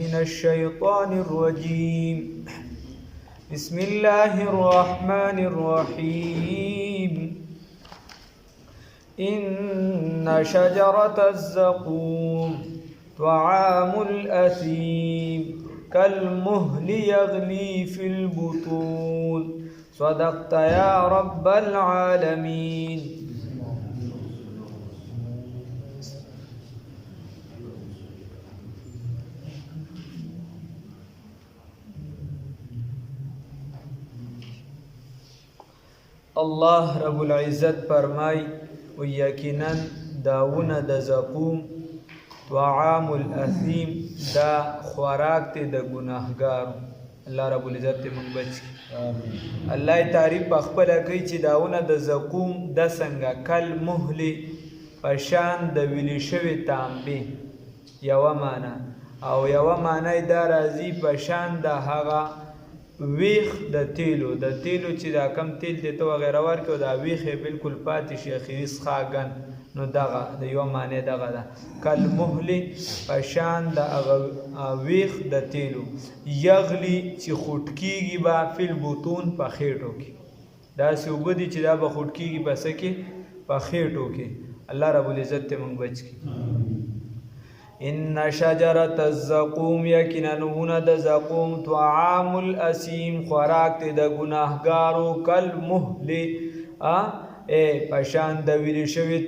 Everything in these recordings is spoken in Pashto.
من الشيطان الرجيم بسم الله الرحمن الرحيم إن شجرة الزقوم طعام الأثيم كالمهل يغلي في البطون صدقت يا رب العالمين. الله رب العزت فرمای و یقینا داونه د زقوم طعام الاثیم دا خوراک ته د ګناهګار. الله رب العزت موږ بچ الله تعریف په خپل کوي چې داونه د زقوم د څنګه کل مهل پشان د ویلی شوی تانبه یو معنا او یو معنا دا راځي پشان د هغه ویخ د تیلو چې دا کم تیل دی ته وغیره ورکو دا ویخ بالکل پاتې شي اخري څښاګن نو دغه د یو معنی دغه ده کل مهل پشان د ویخ د تیلو یغلی چې خوټ کیږي با فل بطون په خېټو کې داسې اوبه دي چې دا به خوټ کیږي په څه کې په خېټو کې. الله رب العزت ته موږ بچ کړي. ان شجرة الزقوم یقینا ونه د زقوم طعام الاسیم خوراک ته د ګناهګارو کل مهل پشان د ویلی شوی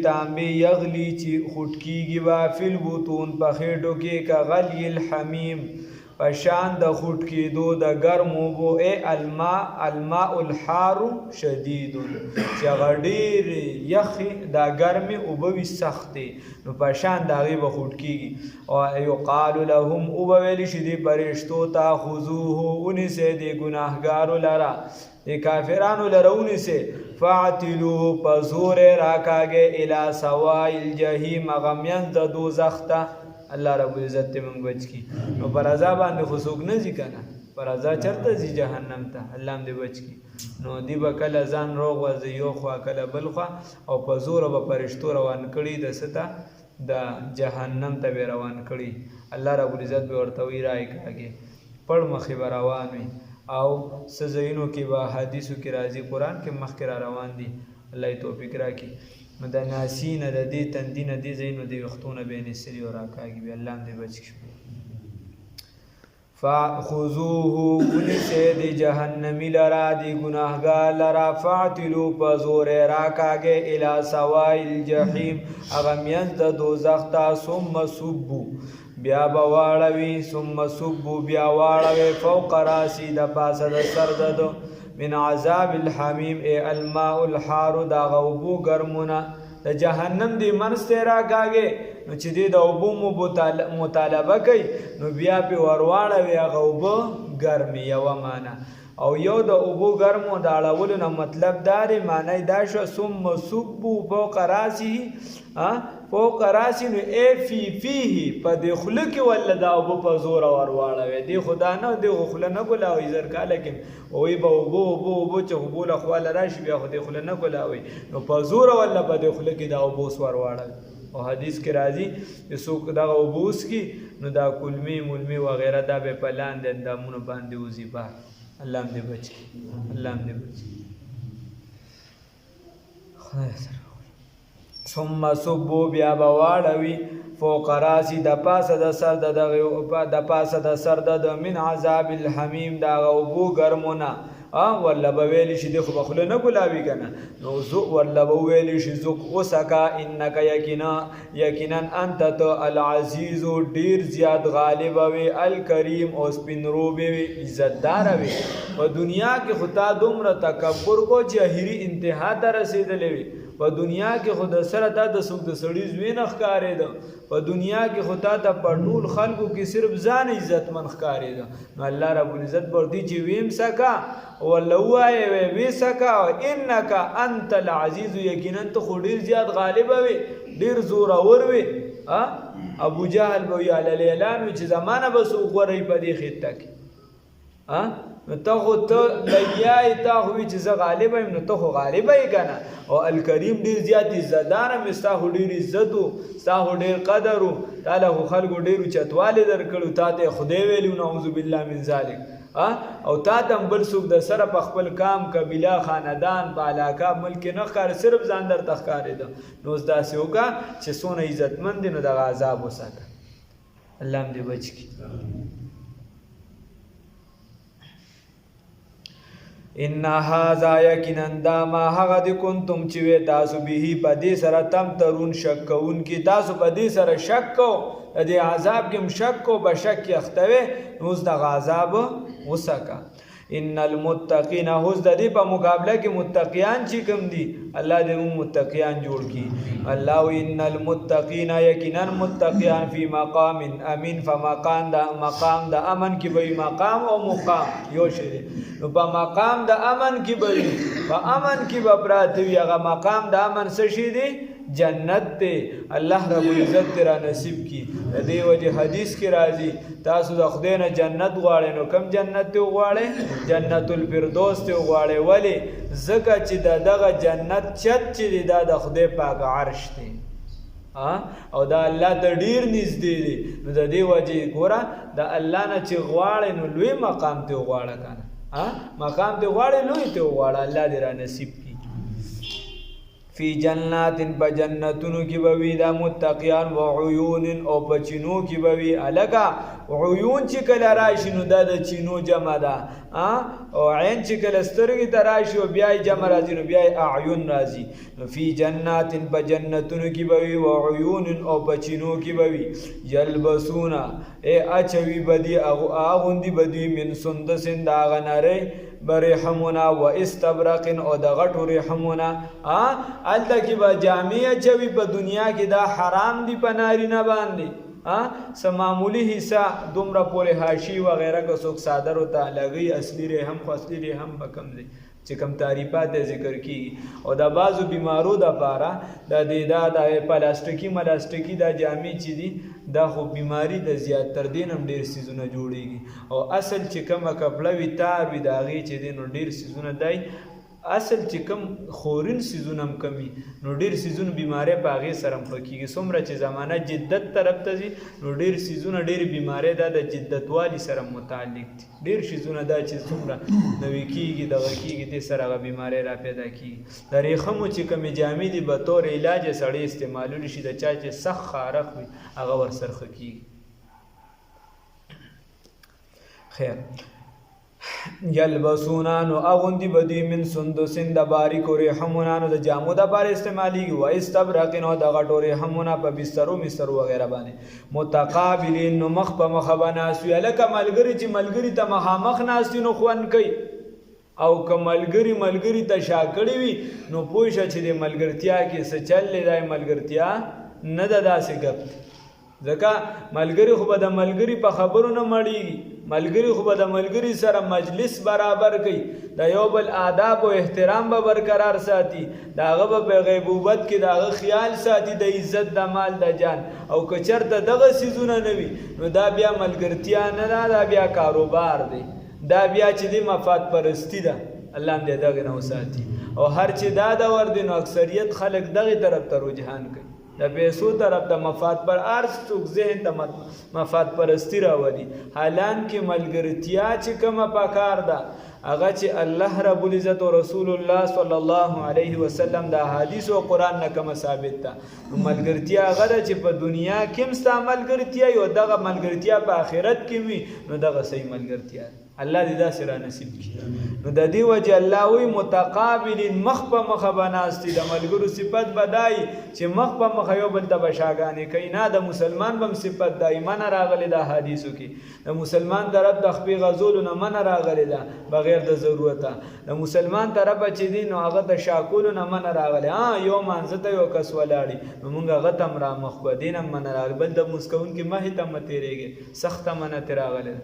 تانبه یغلی چې خوټ کیږي با فی البطون په خېټو کې که غلی الحمیم پشان د خوټ کېدو د ګرمو اوبو الماء الحار شدید چې هغه ډېر یخ دا ګرمې اوبه وي سختې نو پشان د هغې به خوټ کېږي. او یقال لهم اوبه ویلی شي دې فرشتو ته خذوه ونیسئ دې ګناهګارو لره د کافرانو لره ونیسئ فاعتلوه په زور یې راکاږئ الی سواء الجحیم هغه منځ د دوزخ ته. الله رب العزت ته موږ بچ کی. نو پر عذاب باندې خو څوک نه ځي کنه پر عذاب چرته ځي جهنم ته. الله دې بچ کی. نو دی به کله ځان روغ وځي یو خوا کله بل خوا او په زور به فرشتو روان کړي د ستا د جهنم ته به روان کړي. الله رب العزت به ورته وی راي کاږي پړ مخې به روان وي او سزینو کې به حدیثو کې راځي قرآن کې مخکې را روان دي. الله یې توفیق راکړي. نو د ناسینه د دې تندینه دې ځایونو د وختونه به نسري او راکاږي به الله دې بچ کړي. فخذوه ونیسئ د جهنمي لره د ګناهګار لره فاعتلوا په زور یې راکاږئ الی سواء الجحیم هغه منځ د دوزخ ته ثم صبوا بیا به واړوئ فوق راسي د پاسه د سر د من عذاب الحمیم الماء الحار دا غوبو ګرمونه د جهنم دی منځ ته راکاږئ نو چې دی د اوبو مطالبه کوي نو بیا پې ورواړوي هغه اوبه ګرمې یوه معنا او یو د اوبو ګرمو د اړولو نه مطلب دا دی معنی دا شوه ثم صبوا فوق راسه نو فیه په دې خوله کې ولا دا اوبه په زوره ورواړوي دی خو دا نه دی خو خوله نه کولاوي زر کاله کې وایي به اوبه چې اوبو له خواله راشي بیا خو دې خوله نه کولاوي نو په زوره ولا په دې خوله کې دا اوبه اوس ورواړوي. او حدیث کې راځي چې څوک دغه اوبه وڅښي نو دا کلمې ملمې وغیره دا به په لاندې اندامونو باندې وځي بار. الله دې بچ کړي. ثم صبوا بیا به واړوي فوق راسي د پاسه د سر د من عذاب الحمیم د هغه اوبو ګرمونه ولا به ویلی شي دی خو به خوله نه ګلابي که نه نو ولا به ویلی شي ذوق وڅکه انک یقینا انت ته العزیزو ډیر زیات غالب وي الکریم او سپینروبې وي عزتدار وي. په دنیا کې خو تا دومره تکبر کو چې اخري انتها ته رسېدلی وي. په دنیا کې خو د سره تا د څوک د سړي زوی نه ښکارېده. په دنیا کې خو تا ته په ټول خلکو کې صرف ځان عزتمن ښکارېده. نو الله رب العزت ورته چې ویم سکه ولا ووایې وی سکه انک انت العزیز یقینا ته خو ډېر زیات غالبه وي ډېر زورور وي. ابو جهل به وي علی الاعلان وي چې زمانه به څوک غوره په دې خطه کې نو ته خو ته لګیای تا خو چې زه غالب یم نو ته خو غالب یې که نه او الکریم ډېر زیات عزتدار یم ستا خو ډېر عزت و ستا خو ډېر قدر و تا له خو خلکو ډېر اوچتوالی درکړو تا ته یې خدای ویلي نعوذ بالله من ذلک او تا ته هم بل څوک د سره په خپل کام قبیله خاندان په علاقه ملک نه ښکاري صرف ځان درته ښکارېده نو اوس داسې وکړه چې څونه عزتمند دی نو دغه عذاب وساته الله هم دې بچ کړي ان هذا یقینا دا ما هغه د کنتم چې وې تاسو به په دې سره تم ترون شک کوونکي تاسو په دې سره شک کو د دې عذاب کې هم شک کو به شک کې اخته وې نو اوس دغه عذاب وسکه ان المتقین اوس د دې په مقابله کې متقیان چې کوم دي الله دې هم متقیان جوړ کړي الله ان المتقین یقینا متقیان فی مقام امین فمقام د امن کې به مقام او مقام یو شی نو په مقام د امن کې به په امن کې به پراته وي هغه مقام د امن څه شي دی جنت ته الله رب العزت را نصیب کی د دې وجه حدیث کې راځي تاسو د خدای نه جنت غواړئ نو کم جنت ته غواړئ جنت الفردوس ته غواړئ ولی ځکه چې دغه جنت چت چې دا د خدای پاک عرش دی او دا الله ته ډیر نږدې دی نو د دې وجه ګوره د الله نه چې غواړئ نو لوی مقام ته غواړه کنه مقام ته غواړئ لوی ته غواړه الله دې را نصیب کی فی جنات بجنتونو کی بوی دا متقیان و عیون او بچینو کی بوی الکا عیون چې کله راشي نو دا د چینو جمع ده او عین چې کله سترګې ته راشي او بیا جمع راځي نو بیا اعین راځي نو فی جنات بجنتونو کی بوی و عیون او بچینو کی بوی یلبسونا اچوی بدی اغوندی بدی من سندسن دا غنره برحمنا و استبرقن او د غټو رحمنا الته کې به جامع چوي په دنیا کې دا حرام دی په نارینه باندې معمولی حصہ دومره پورې حاشی وغیرہ کو څوک صادر ہوتا لګي اصلي رحم خو اصلي رحم به کم دی چې کم تعریفات ذکر کیږي او د بعضو بیمارو د پاره د پلاستیکی ملاستیکی د جامع چې دي دا خو بیماری د زیات تر دین هم ډیر سیزونه جوړیږي او اصل چې کومه کپړه وي تار وي د هغې چې دی نو ډیر سیزونه دی اصل چې کوم خورین سیزونه هم کمی نو ډیر سیزونه بیماری په هغې سره هم ښه کېږي څومره چې زمانه جدت طرف ته ځي نو ډیر سیزونه ډیر بیماری دا د جدتوالي سره متعلق دي ډیر سیزونه دا چې څومره نوي کېږي دغه کېږي دې سره هغه بیماری را پیدا کېږي د ریخمو چې کومې جامې دي به طور علاج سړی استعمالولی شي د چا چې سخت خارق وي هغه ورسره ښه کېږي خیر یلبسونانو اغوندی بدی من سندسین د باریکو ریحمونانو د جامو د بار استعمالیږي و استبرقینو د غټو ریحمونه په بسترو وغیرہ باندې متقابلین نو مخ په مخ بناسوي لکه ملګری چې ملګری ته مخامخ ناستي نو خوان کوي او که ملګری ته شاکړی وي نو پوه شه چې د ملګرتیا کې څه چل دی ملګرتیا نه ده داسې ګپ ځکه ملګری خو به د ملګری په خبرو نه مړیږي ملګری خو به د ملګری سره مجلس برابر کوي د یو بل آداب او احترام به برقرار ساتي د هغه به په غیبوبت کې د هغه خیال ساتي د عزت د مال د جان او که چېرته دغه څیزونه نه وي نو دا بیا ملګرتیا نه ده دا بیا کاروبار دی دا بیا چې دی مفاد پرستی ده الله هم دې دغه نه وساتي او هر چې دا دور دی نو اکثریت خلک دغې طرف ته رجحان کوي د پیسو طرف ته مفاد پر ارز څوک ذهن ته مفاد پرستی راولي حالان کې ملګرتیا چې کومه پکار ده هغه چې الله رب العزت او رسول الله صلی الله علیه وسلم د احادیث او قرآن نه کومه ثابت ده نو ملګرتیا هغه ده چې په دنیا کې هم ستا ملګرتیا یو دغه ملګرتیا په آخرت کې وي نو دغه صحیح ملګرتیا الله دې داسې را نصیب کړي نو د دې وجه الله وایي متقابلین مخ په مخه به ناستي د ملګرو صفت به دای چې مخ په مخه یو بل ته به شاګانې کوي نه د مسلمان به هم صفت دای منه راغلی ده حدیثو کې د مسلمان طرف د خپې غزولو نه منه راغلی ده بغیر د ضرورته د مسلمان طرفه چې دی نو هغه د شاکولو نه منه راغلی یو مانځه ته یو کس ولاړي نو مونږ هغه ته هم رامخ به دین هم منه راغلی بل د مونځ کوونکي مخې ته مه تېرېږي سخته منه ترې راغلی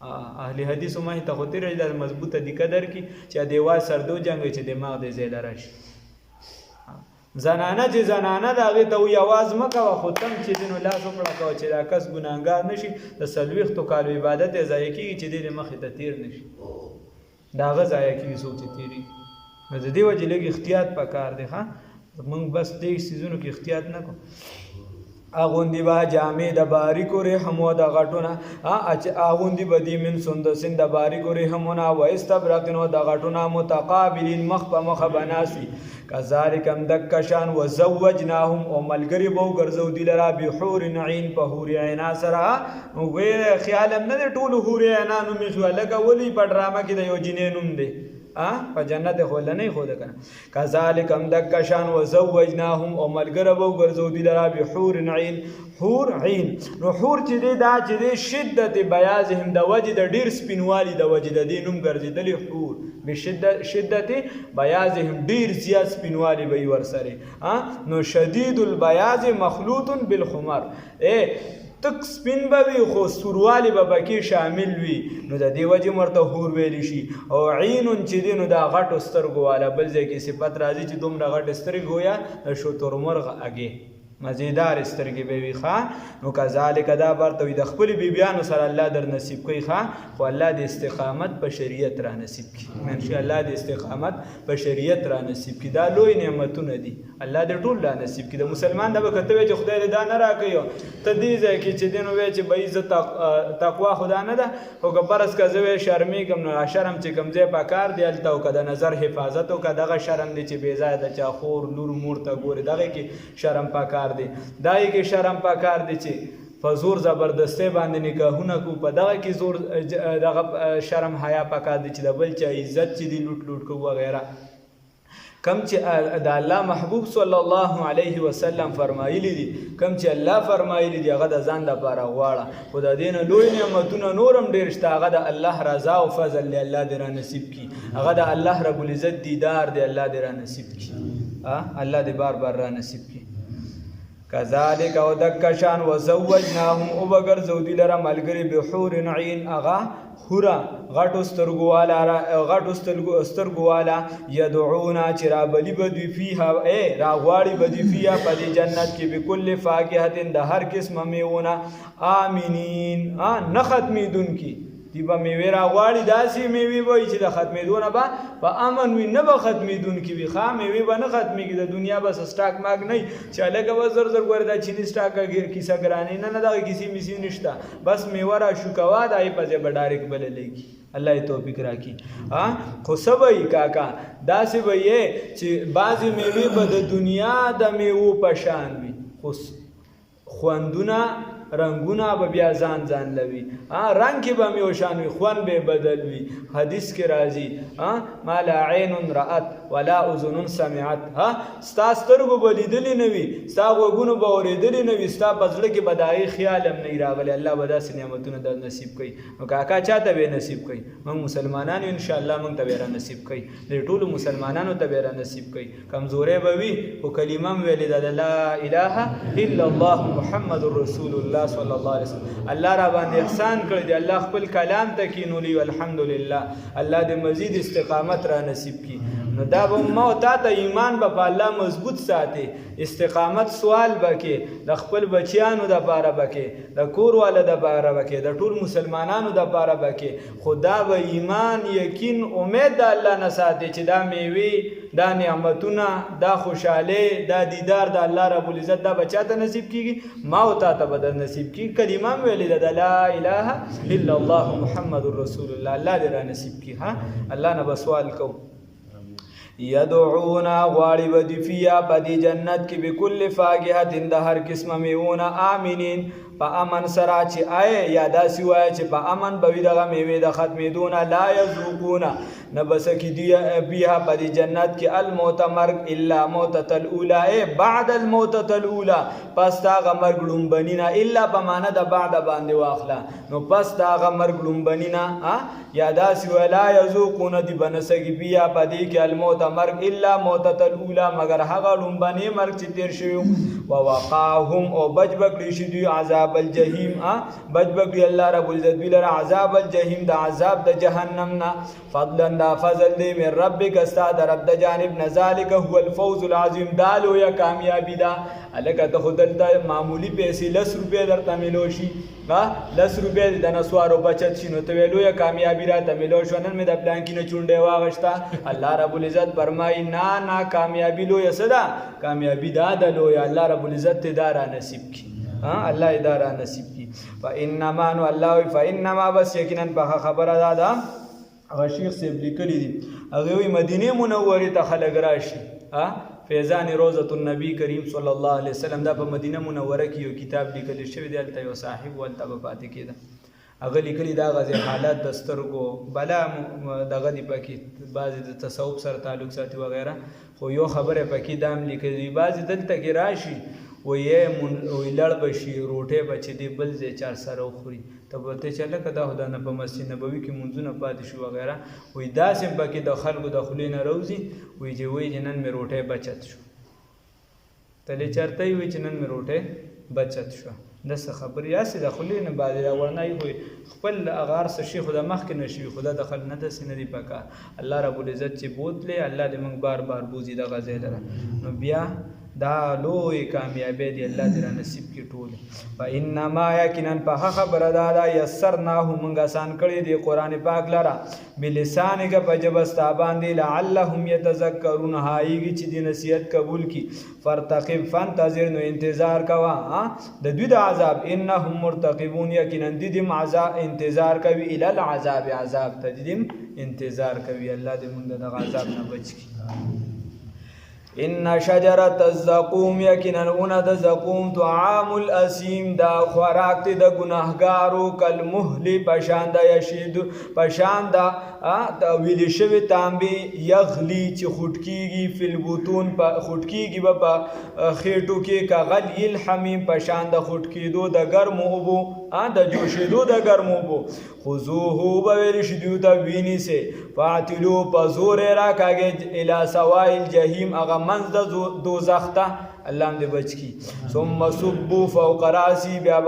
اهل حدیث ما ته خو تیر د مضبوطه دی قدر کی چې دیوال سردو جنگ چې دماغ دې زیاده راشي زنانه چې زنانه د هغې ته وایي اواز مه کوه خو تم چې دی نو لاس وکړه کوه چې دا کس ګناهګار نه شي د 40 کالو عبادت یې ضایع کېږي چې دی د مخې ته تېر نه شي د هغه ضایع کېږي څوک چې تېرېږي نو د دې وجې لږ احتیاط پکار دی ښه موږ بس دې څیزونو کې احتیاط نه کوو اغوندی با جامع د باریکو رحمو د غټونه اغوندی بدی من سندسین د باریکو رحمونه و استبرقنو د غټونه متقابلین مخ په مخ بناسی کذالکم دکشان و زوجناهم او ملګری بو ګرځو دلرا بحور عین په حور عینا سره وې خیالم نه ټول حور عینانو می شو لکه ولی په ډرامه کې د یو جنینوم دی په جنت خو نه خو ده کنه کذالک هم دکشان وزوجناهم او ملګری بو ګرځو دلرا بحور عین حور عین نو حور چې دی دا چې دی شدت بیاضهم د وجه د ډیر سپینوالی د وجه د دینوم ګرځیدلی حور بشدت بیاضهم ډیر زیات سپینوالی به ورسره نو شدید البیاض مخلوط بالخمر تک سپین به وي خو سوروالی به پکې شامل وي نو د دې وجې مرته حور ویلی شي او عینون چې دی نو دا غټو سترګو والا بل ځای کې صفت راځي چې دومره غټ سترګې ویا د شترمرغ اګې مزیدار سترګې به وي ښه نو کذالک دا برته وي د خپلې بیبیانو سره الله در نصیب کوي ښه خو الله د استقامت په شریعت را نصیب کړي انشاء الله د استقامت په شریعت را نصیب کړي دا لوی نعمتونه دي الله دې ټول را نصیب کړي د مسلمان دا به کته وي چې خدای دې دا نه راکوي ته دې ځای کې چې دی نو وایي چې به عزت تقوا خدا نه ده خو که فرض که زه وایي شرمېږم نو شرم چې کوم ځای پکار دی هلته وکړه د نظر حفاظت وکړه دغه شرم دی چې بې ځایه د چا خور لور مور ته ګورې دغې کې شرم پکار دی دای کې شرم پکار دی چې په زور زبردستی باندې نکاحونه کو په دغه کې زور دغه شرم حیا پکار دی چې د بل چا عزت چې دی لوټ لوټ کو وغیره کم چې د الله محبوب صلی الله علیه وسلم فرمایلی دي کم چې الله فرمایلی دي هغه د ځان لپاره غواړه خو د دې نه لوی نعمتونه نورم ډېر شته هغه د الله رضا او فضل دی الله دې را نصیب کړي هغه د الله رب العزت دیدار دی الله دې را نصیب کړي الله دې بار بار را نصیب کړي کذالک او دکشان وزوجناهم او بغرزو دلرا ملګری بحور عین اغا حورا غټو سترګو والا یدعونا چې رابلی بدوی فیها راغواړي بدوی فیها په دې جنت کې بكل فاکهه د هر قسمه میوونه آمینین نه ختمیدونکي دی به میوې راغواړي داسې میوې وایي چې د ختمېدو نه به په امن وي نه به ختمېدونکي وي ښه میوې به نه ختمېږي د دنیا بس سټاک ماک نه وي چې هلکه به زر زر ګورې دا چیني سټاکه کیسه ګرانې نه دغه کیسې میسې نشته بس میوه را شو کوه د هغې په ځای به ډایرکټ بللی الله یې توفیق راکړي خو څه به یي کاکا داسې به یې چې بعضې میوې به د دنیا د میوو په شان وي خو خوندونه رنگونه به بیا ځان لوي رنگ کې به مې وشان وي خوند به بدل وي حدیث کې راځي ما لا عین رأت ولا اذن سمعت ستا سترګو به لیدلې نه وي ستا غوږونو به اورېدلې نه وي ستا په زړه کې به د هغې خیال هم نه وي راغلی الله به داسې نعمتونه در نصیب کوي نو کاکا چا ته به نصیب کوي موږ مسلمانان یو انشاءالله موږ ته به را نصیب کوي د ټولو مسلمانانو ته به را نصیب کوي کمزوری به وي خو کلمه هم ویلې ده د لا اله الا الله محمد رسول الله صلی الله علیه وسلم الله را باندې احسان کړی دی الله خپل کلام ته کینولی الحمدلله الله دې مزید استقامت را نصیب کړي نو دا به ما او تا ته ایمان به په الله مضبوط ساتي استقامت سوال بکې د خپل بچیانو دپاره بکې د کور والا دپاره بکې د ټول مسلمانانو دپاره بکې خو دا به ایمان یقین امید د الله نه ساتي چې دا میوې دا نعمتونه دا خوشحالي دا دیدار د الله رب العزت دا به چا ته نصیب کېږي ما او تا ته به در نصیب کېږي کلمه هم ویلې ده د لا اله الا الله محمد رسول الله الله دې را نصیب کړي الله نه به سوال کوو یدعونا غواړي به دي فیها په دې جنت کې بكل فاکهة د هر قسمه میوونه آمینین په امن سره چې یا داسې وایه چې په امن به وي دغه میوې د ختمېدو نه لا یذوقونه نه به څه کېدي بیا په دې جنت کې الموت مرګ الا موتة الاولی بعد الموتة الاولی پس د هغه مرګ لومبني نه الا په معنه د بعد باندې واخله نو پس د هغه مرګ لومبني نه یا داسې وایه لا یذوقونه دي به نه څه کي بیا په دې کې الموت مرګ الا موتة الاولی مګر هغه لومبني مرګ چې تېر شوي ووقاهم او بچ بکړي شي دوی عذاب الجحیم بچ بکړي الله رب العزت دوی لره عذاب الجحیم د عذاب د جهنم نه فضلا دا فضل دی من ربک استاد رب د جانب نه ذالک هو الفوز العظیم دا لویه کامیابی ده الکه ته خو دلته معمولی پیسې 10 روپۍ درته میلو شي 10 روپۍ د نسوارو بچت شي نو ته لویه کامیابی راته میلو شو نن مې د پلانکي نه چونډې واغشته الله رب العزت فرمایي نه کامیابی لویه څه ده کامیابی دا د لویه الله رب العزت ته دا را نصیب کی الله دا را نصیب کی فانما نو الله فانما بس یقینا په خبره ده هغه شیخ صاحب لیکلی دي هغه وی مدینه منوره ته خلک راشي فیضان روضة النبی کریم صلی الله علیه وسلم دا په مدینه منوره کې یو کتاب لیکل شوی دی هلته یو صاحب ولته به پاتې کېده هغه لیکلي دا غځې حالات د سترګو بلا دغه دی پکې بعضې د تصوف سره تعلق ساتي وغیره خو یو خبره پکې دا هم لیکلي بعضې دلته کې راشي وی لړ به شي روټۍ به چې دی بل ځای چار سره وخوري ته به ورته چې هلکه دا خو دا نه په مسجد نبوي کې مونځونه پاتې شو وغیره وایي داسې هم پکې د خلکو د خولې نه راوځي وایي چې نن مې روټۍ بچت شو تلې چېرته یې وایي چې نن مې روټۍ بچت شوه داسې خبرې هسې د خولې نه بعدې راوړنی وایي خپل هغه هر څه شي خو د مخکې نه شوي خو دا د خلک نه داسې نه دي پکار الله رب العزت چې بوتلې الله دې موږ بار بار بوځي دغه ځای لره نو بیا دا لوی کامیابی دی الله دې را نصیب کړي ټول فانما یقینا په خبره دا یسرناه موږ آسان کړی دی قرآن پاک لره بلسانک په ژبه ستا باندې لعلهم یتذکرون هایږي چې دې نصیحت قبول کړي فرتقب فانتظر نو انتظار کوه د دوی د عذاب انهم مرتقبون یقینا دې عذاب انتظار کوي الی العذاب عذاب ته دې انتظار کوي الله دې موږ د عذاب نه بچ کړي ان شجرة الزقوم یقینا اون د زقوم طعام الاسیم دا خوراک دی د ګناهګارو کالمهل پشان د یشید پشان د ویل شوی تانبی یغلی چې خټکیږي فی البطون خټکیږي په خېټو کې کغلی الحمیم پشان د خټکیدو د ګرمو اوبو د جوشیدو د ګرمو اوبو خذوه بویل شدیو ته ویني سه فاعتلو په زور راکاږي الی سواء الجحیم هغه منځ د دوزخ ته الله دې بچ کی ثم صبوا فوق راسي بیا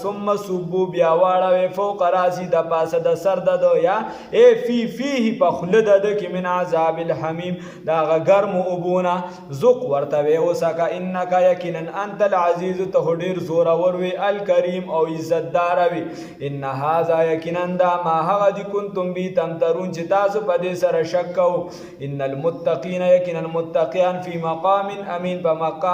ثم صبوا بیا واړوي فوق راسي د پاسه د سر د یا ای فيه په خوله د کې من عذاب الحمیم دا ګرم اوبونه ذوق ورته وي اوسکه انک یقینا انت العزیز ته ډیر زور اور وي الکریم او عزت دار وي ان هاذا یقینا دا ما هغه دي کنتم بی تمترون چې تاسو په دې سره شک کوو ان المتقین یقینا المتقیان فی مقام امین په مقام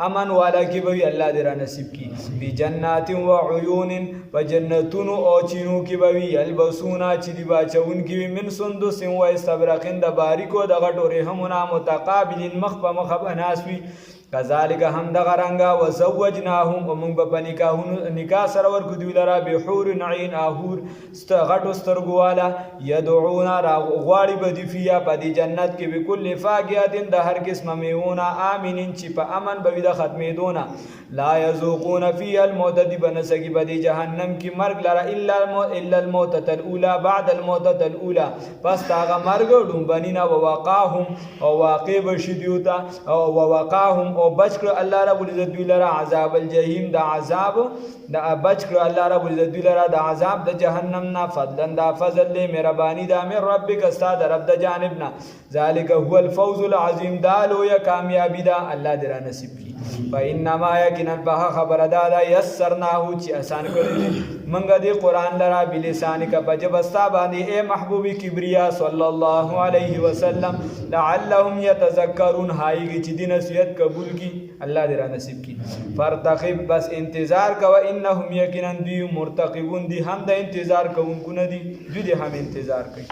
امن والا کی بوی الله دې را نصیب کی بی جنات و عیون و جنتون او چینو کی بوی البسونا چې دی باچون کی من سندس و استبرقین د باریکو د غټورې همونه متقابلین مخ په مخ بناسوی کذالک هم د غرنګا وزوجناهم ومن بنکاحون نکاح سره ورکو دی لرا بحور عین احور غټو سترګوالا يدعون را غواړي بدی فیا په دی جنت کې بكل فاقیات د هر قسم میونه امنین چې په امن به د ختمېدونه لا یذوقون فیها الموت دی بنسکی بدی جهنم کې مرګ لرا الا الموت الاولى بعد الموت الاولى پس هغه مرګ ډومبنینا ووقاهم او واقع بشدیوتا او ووقاهم او بچ کړ الله رب العزت دوی لره عذاب الجحیم د عذاب د بچ کړ الله رب العزت دوی لره د عذاب د جهنم نه فضلا دا فضل له مهربانی د امر ربک استاد رب د جانب نه ذالک هو الفوز العظیم دا لویه کامیابی دا الله دې را نصیب کړي فانما یقینا به خبر دا یسرناه چې آسان کړی منګه دې قران لرا بلسانک بجبستا باندې اے محبوبی کبریا صلی الله علیه وسلم لعلهم یتذکرون هایږي چې دې نصیحت قبول کی الله دې را نصیب کی فرتقب بس انتظار کو انهم یقینا دی مرتقبون دی هم د انتظار کوونکو نه دی دوی هم انتظار کوي